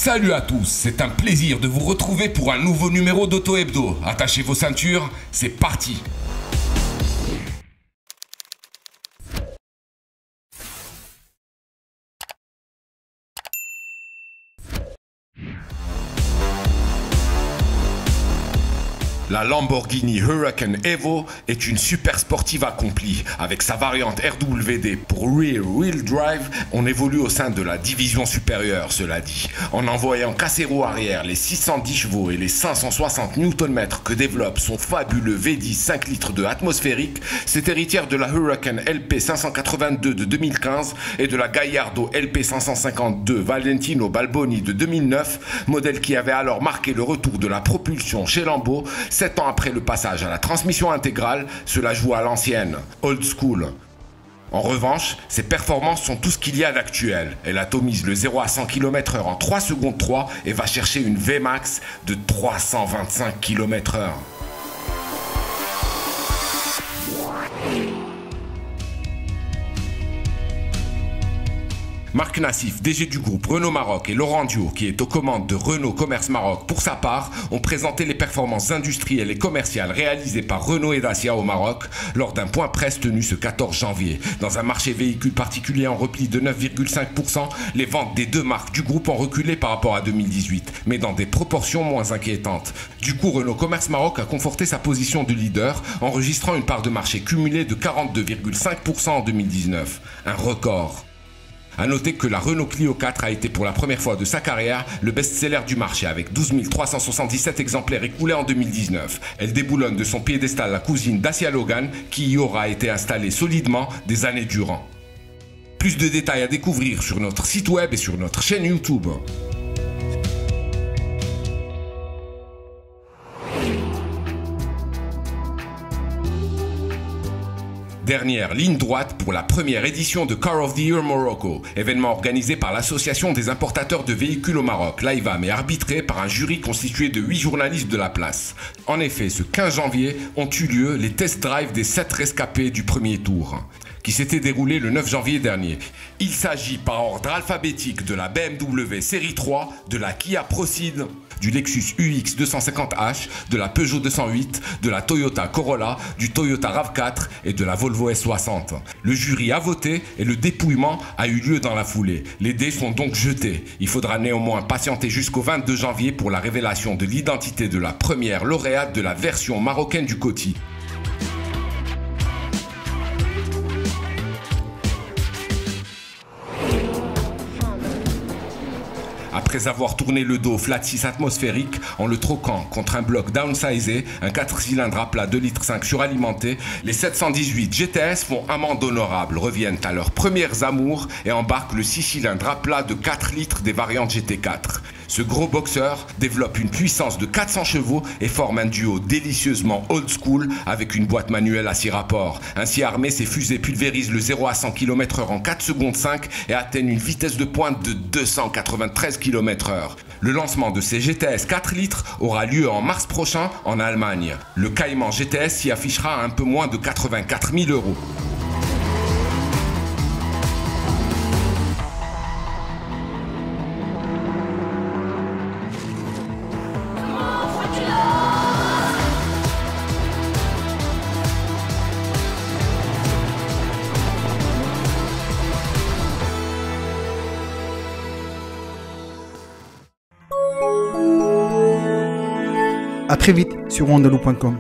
Salut à tous, c'est un plaisir de vous retrouver pour un nouveau numéro d'Auto Hebdo. Attachez vos ceintures, c'est parti. La Lamborghini Huracan Evo est une super sportive accomplie. Avec sa variante RWD pour Rear Wheel Drive, on évolue au sein de la division supérieure, cela dit. En envoyant cassé roue arrière les 610 chevaux et les 560 Nm que développe son fabuleux V10 5 litres de atmosphérique, cette héritière de la Huracan LP 582 de 2015 et de la Gallardo LP 552 Valentino Balboni de 2009, modèle qui avait alors marqué le retour de la propulsion chez Lambo. 7 ans après le passage à la transmission intégrale, cela joue à l'ancienne, old school. En revanche, ses performances sont tout ce qu'il y a d'actuel. Elle atomise le 0 à 100 km/h en 3 secondes 3 et va chercher une Vmax de 325 km/h. Marc Nassif, DG du groupe Renault Maroc, et Laurent Dio, qui est aux commandes de Renault Commerce Maroc pour sa part, ont présenté les performances industrielles et commerciales réalisées par Renault et Dacia au Maroc lors d'un point presse tenu ce 14 janvier. Dans un marché véhicule particulier en repli de 9,5%, les ventes des deux marques du groupe ont reculé par rapport à 2018, mais dans des proportions moins inquiétantes. Du coup, Renault Commerce Maroc a conforté sa position de leader, enregistrant une part de marché cumulée de 42,5% en 2019. Un record. A noter que la Renault Clio 4 a été pour la première fois de sa carrière le best-seller du marché avec 12 377 exemplaires écoulés en 2019. Elle déboulonne de son piédestal la cousine Dacia Logan qui y aura été installée solidement des années durant. Plus de détails à découvrir sur notre site web et sur notre chaîne YouTube. Dernière ligne droite pour la première édition de Car of the Year Morocco, événement organisé par l'association des importateurs de véhicules au Maroc, l'AIVAM, et arbitré par un jury constitué de 8 journalistes de la place. En effet, ce 15 janvier ont eu lieu les test drives des 7 rescapés du premier tour, qui s'était déroulé le 9 janvier dernier. Il s'agit par ordre alphabétique de la BMW série 3, de la Kia Proceed, du Lexus UX 250h, de la Peugeot 208, de la Toyota Corolla, du Toyota RAV4 et de la Volvo S60. Le jury a voté et le dépouillement a eu lieu dans la foulée. Les dés sont donc jetés. Il faudra néanmoins patienter jusqu'au 22 janvier pour la révélation de l'identité de la première lauréate de la version marocaine du Coty. Après avoir tourné le dos au flat 6 atmosphérique en le troquant contre un bloc downsizé, un 4 cylindres à plat 2,5 litres suralimenté, les 718 GTS font amende honorable, reviennent à leurs premières amours et embarquent le 6 cylindres à plat de 4 litres des variantes GT4. Ce gros boxeur développe une puissance de 400 chevaux et forme un duo délicieusement old school avec une boîte manuelle à 6 rapports. Ainsi armé, ces fusées pulvérisent le 0 à 100 km/h en 4 secondes 5 et atteignent une vitesse de pointe de 293 km/h. Le lancement de ces GTS 4 litres aura lieu en mars prochain en Allemagne. Le Cayman GTS s'y affichera à un peu moins de 84 000 €. A très vite sur wandelou.com.